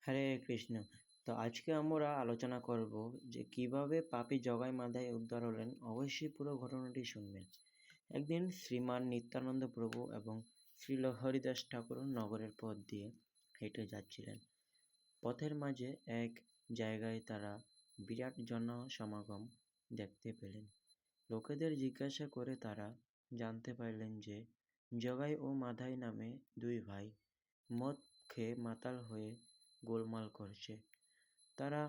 হরে কৃষ্ণ। তো আজকে আমরা আলোচনা করব যে কিভাবে পাপী জগাই মাধাই উদ্ধার হলেন। অবশ্যই পুরো ঘটনাটি শুনবেন। একদিন শ্রীমান নিত্যানন্দ প্রভু এবং শ্রীল হরিদাস ঠাকুর নগরের পথ দিয়ে হেঁটে যাচ্ছিলেন। পথের মাঝে এক জায়গায় তারা বিরাট জনসমাগম দেখতে পেলেন। লোকেদের জিজ্ঞাসা করে তারা জানতে পারলেন যে জগাই ও মাধাই নামে দুই ভাই মদ খেয়ে মাতাল হয়ে গোলমাল করছে। তারা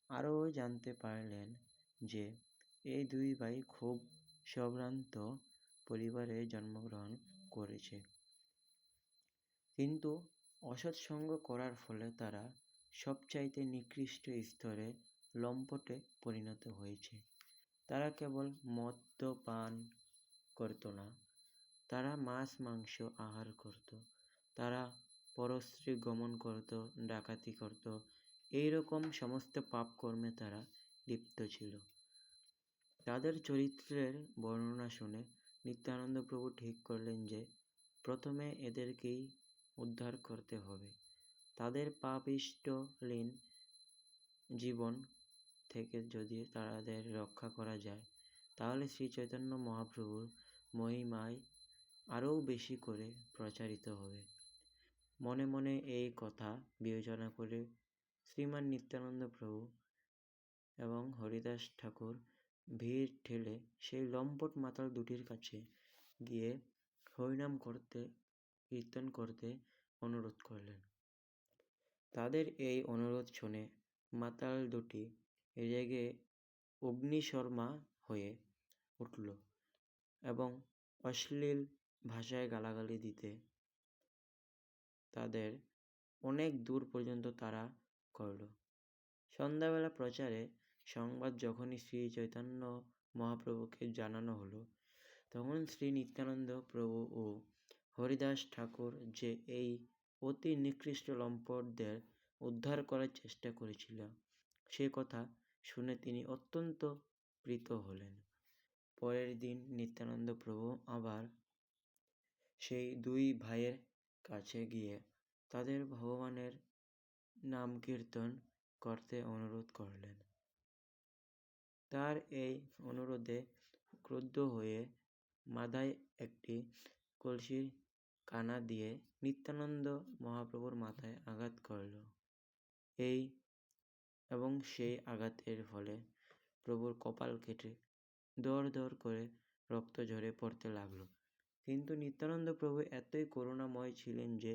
আরও জানতে পারলেন যে এই দুই ভাই খুব সম্ভ্রান্ত পরিবারে জন্মগ্রহণ করেছে, কিন্তু অসৎসঙ্গ করার ফলে তারা সবচাইতে নিকৃষ্ট স্তরে লম্পটে পরিণত হয়েছে। তারা কেবল মদ্যপান করত না, তারা মাছ মাংস আহার করত, তারা পরস্ত্রী গমন করত, ডাকাতি করত, এইরকম সমস্ত পাপ কর্মে তারা লিপ্ত ছিল। তাদের চরিত্রের বর্ণনা শুনে নিত্যানন্দ প্রভু ঠিক করলেন যে প্রথমে এদেরকেই উদ্ধার করতে হবে। তাদের পাপিষ্ট লীন জীবন থেকে যদি তাদের রক্ষা করা যায়, তাহলে শ্রী চৈতন্য মহাপ্রভুর মহিমায় আরও বেশি করে প্রচারিত হবে। মনে মনে এই কথা বিবেচনা করে শ্রীমান নিত্যানন্দ প্রভু এবং হরিদাস ঠাকুর ভিড় ঠেলে সেই লম্পট মাতাল দুটির কাছে গিয়ে হরিনাম করতে, কীর্তন করতে অনুরোধ করলেন। তাদের এই অনুরোধ শুনে মাতাল দুটি রেগে অগ্নিশর্মা হয়ে উঠল এবং অশ্লীল ভাষায় গালাগালি দিতে তাদের অনেক দূর পর্যন্ত তাড়া করল। সন্ধ্যাবেলা প্রচারে সংবাদ যখনই শ্রী চৈতন্য মহাপ্রভুকে জানানো হলো, তখন শ্রী নিত্যানন্দ প্রভু ও হরিদাস ঠাকুর যে এই অতি নিকৃষ্ট লম্পটদের উদ্ধার করার চেষ্টা করেছিল, সে কথা শুনে তিনি অত্যন্ত প্রীত হলেন। পরের দিন নিত্যানন্দ প্রভু আবার সেই দুই ভাইয়ের কাছে গিয়ে তাদের ভগবানের নাম কীর্তন করতে অনুরোধ করলেন। তার এই অনুরোধে ক্রুদ্ধ হয়ে মাধাই একটি কলসির কানা দিয়ে নিত্যানন্দ মহাপ্রভুর মাথায় আঘাত করল। এবং সেই আঘাতের ফলে প্রভুর কপাল কেটে দর দর করে রক্ত ঝরে পড়তে লাগলো। কিন্তু নিত্যানন্দ প্রভু এতই করুণাময় ছিলেন যে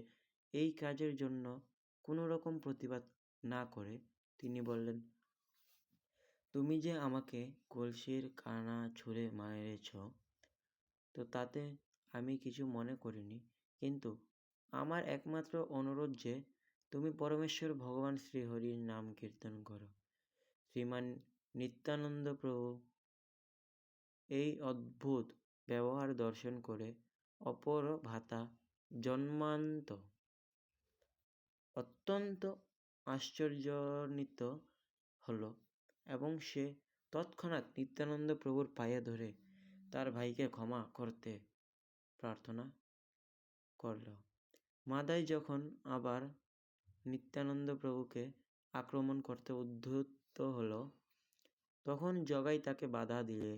এই কাজের জন্য কোনো রকম প্রতিবাদ না করে তিনি বললেন, তুমি যে আমাকে কলসির কানা ছুঁড়ে মেরেছ, তো তাতে আমি কিছু মনে করিনি, কিন্তু আমার একমাত্র অনুরোধ যে তুমি পরমেশ্বর ভগবান শ্রীহরির নাম কীর্তন করো। শ্রীমান নিত্যানন্দ প্রভু এই অদ্ভুত ব্যবহার দর্শন করে অপর ভাতা জন্মান্ত অত্যন্ত আশ্চর্যান্বিত হল এবং সে তৎক্ষণাৎ নিত্যানন্দ প্রভুর পায়ে ধরে তার ভাইকে ক্ষমা করতে প্রার্থনা করল। মাধাই যখন আবার নিত্যানন্দ প্রভুকে আক্রমণ করতে উদ্যত হলো, তখন জগাই তাকে বাধা দিলে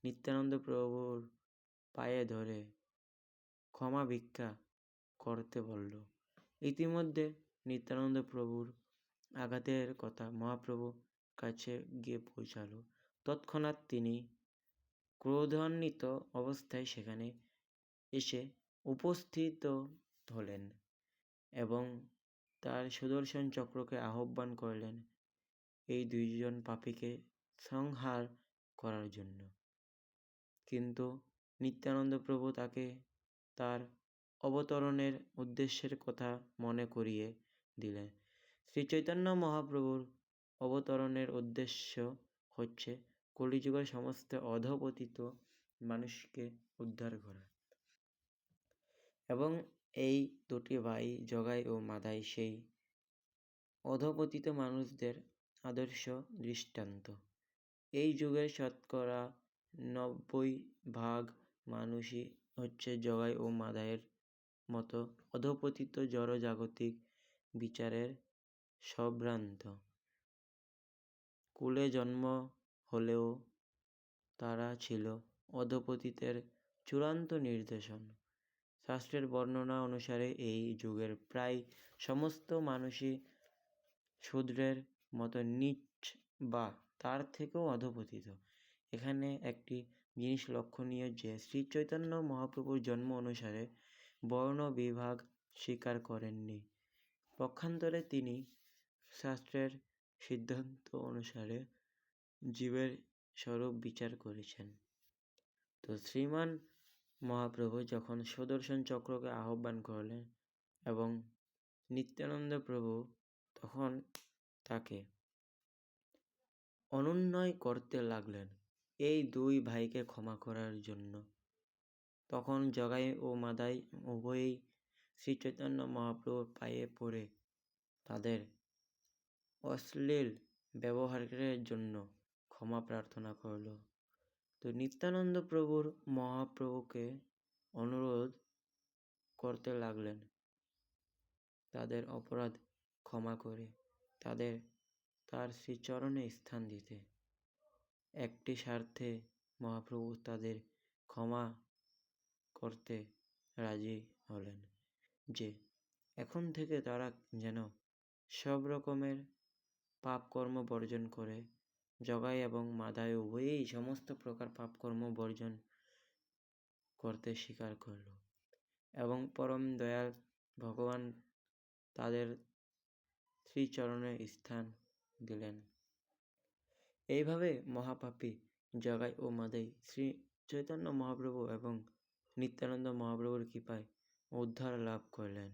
নিত্যানন্দ প্রভুর পায়ে ধরে ক্ষমা ভিক্ষা করতে বলল। ইতিমধ্যে নিত্যানন্দ প্রভুর আঘাতের কথা মহাপ্রভুর কাছে গিয়ে পৌঁছালো। তৎক্ষণাৎ তিনি ক্রোধান্বিত অবস্থায় সেখানে এসে উপস্থিত হলেন এবং তার সুদর্শন চক্রকে আহ্বান করলেন এই দুইজন পাপীকে সংহার করার জন্য। কিন্তু নিত্যানন্দ প্রভু তাকে তার অবতরণের উদ্দেশ্যের কথা মনে করিয়ে দিলেন। শ্রী চৈতন্য মহাপ্রভুর অবতরণের উদ্দেশ্য হচ্ছে কলিযুগের সমস্ত অধঃপতিত মানুষকে উদ্ধার করা, এবং এই দুটি ভাই জগাই ও মাধাই সেই অধঃপতিত মানুষদের আদর্শ দৃষ্টান্ত। এই যুগের শতকরা 90% মানুষই হচ্ছে জগাই ও মাধাইয়ের মতো অধঃপতিত জড়জাগতিক বিচারের সম্ভ্রান্ত কুলে জন্ম হলেও তারা ছিল অধপতিতের চূড়ান্ত নির্দেশন। শাস্ত্রের বর্ণনা অনুসারে এই যুগের প্রায় সমস্ত মানুষই শূদ্রের মতো নীচ বা তার থেকেও অধপতিত। এখানে একটি জিনিস লক্ষণীয় যে শ্রী চৈতন্য মহাপ্রভুর জন্ম অনুসারে বর্ণ বিভাগ স্বীকার করেননি। পক্ষান্তরে তিনি শাস্ত্রের সিদ্ধান্ত অনুসারে জীবের স্বরূপ বিচার করেছেন। তো শ্রীমান মহাপ্রভু যখন সুদর্শন চক্রকে আহ্বান করলেন এবং নিত্যানন্দ প্রভু তখন তাকে অনুনয় করতে লাগলেন এই দুই ভাইকে ক্ষমা করার জন্য। তখন জগাই ও মাদাই উভয়েই শ্রী চৈতন্য মহাপ্রভুর পায়ে পড়ে তাদের অশ্লীল ব্যবহারের জন্য ক্ষমা প্রার্থনা করল। তো নিত্যানন্দ প্রভুর মহাপ্রভুকে অনুরোধ করতে লাগলেন তাদের অপরাধ ক্ষমা করে তার শ্রীচরণে স্থান দিতে। একটি স্বার্থে মহাপ্রভু তাদের ক্ষমা করতে রাজি হলেন যে এখন থেকে তারা যেন সব রকমের পাপকর্ম বর্জন করে। জগাই এবং মাদাই উভয়েই সমস্ত প্রকার পাপকর্ম বর্জন করতে স্বীকার করল এবং পরম দয়াল ভগবান তাদের শ্রীচরণে স্থান দিলেন। এইভাবে মহাপাপী জগাই ও মাদাই শ্রী চৈতন্য মহাপ্রভু এবং নিত্যানন্দ মহাপ্রভুর কৃপায় উদ্ধার লাভ করলেন।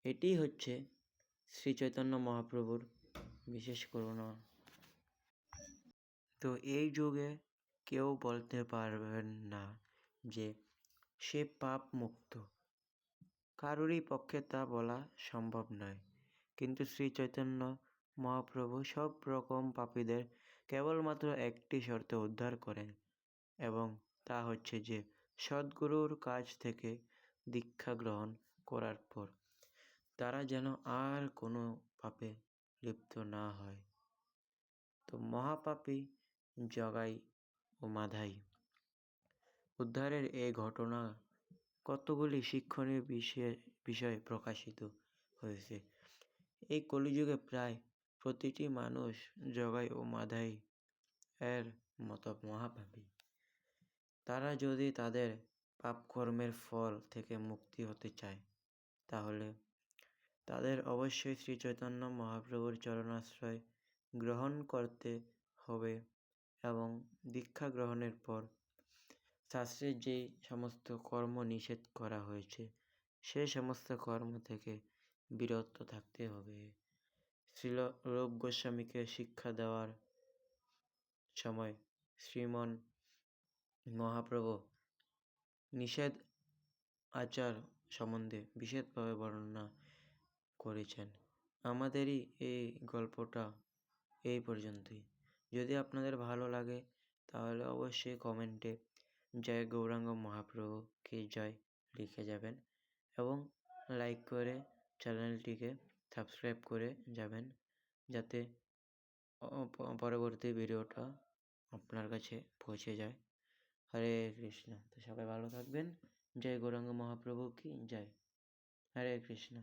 এটি হচ্ছে শ্রী চৈতন্য মহাপ্রভুর বিশেষ করুণা। তো এই যুগে কেউ বলতে পারবেন না যে সে পাপ মুক্ত, কারোরই পক্ষে তা বলা সম্ভব নয়। কিন্তু শ্রী চৈতন্য মহাপ্রভু সব রকম পাপীদের কেবলমাত্র একটি শর্তে উদ্ধার করেন এবং তা হচ্ছে যে সদ্গুরুর কাছ থেকে দীক্ষা গ্রহণ করার পর তারা যেন আর কোনো পাপে লিপ্ত না হয়। তো মহাপাপী জগাই ও মাদাই উদ্ধারের এই ঘটনা কতগুলি শিক্ষণীয় বিষয় প্রকাশিত হয়েছে। এই কলিযুগে প্রায় প্রতিটি মানুষ জগাই ও মাদাই এর মতো মহাপাপী। তারা যদি তাদের পাপকর্মের ফল থেকে মুক্তি হতে চায় তাহলে তাদের অবশ্যই শ্রী চৈতন্য মহাপ্রভুর চরণাশ্রয় গ্রহণ করতে হবে এবং দীক্ষা গ্রহণের পর শাস্ত্রে যে সমস্ত কর্ম নিষেধ করা হয়েছে সে সমস্ত কর্ম থেকে বিরত থাকতে হবে। শ্রীল রূপ গোস্বামীকে শিক্ষা দেওয়ার সময় শ্রীমন মহাপ্রভু নিষেধ আচার সম্বন্ধে বিশেষভাবে বর্ণনা করেছেন। আমাদেরই এই গল্পটা এই পর্যন্তই। যদি আপনাদের ভালো লাগে তাহলে অবশ্যই কমেন্টে জয় গৌরাঙ্গ মহাপ্রভুকে জয় লিখে যাবেন এবং লাইক করে চ্যানেলটিকে সাবস্ক্রাইব করে যাবেন যাতে পরবর্তী ভিডিওটা আপনার কাছে পৌঁছে যায়। হরে কৃষ্ণ। তো সবাই ভালো থাকবেন। জয় গৌরাঙ্গ মহাপ্রভু কি জয়। হরে কৃষ্ণ।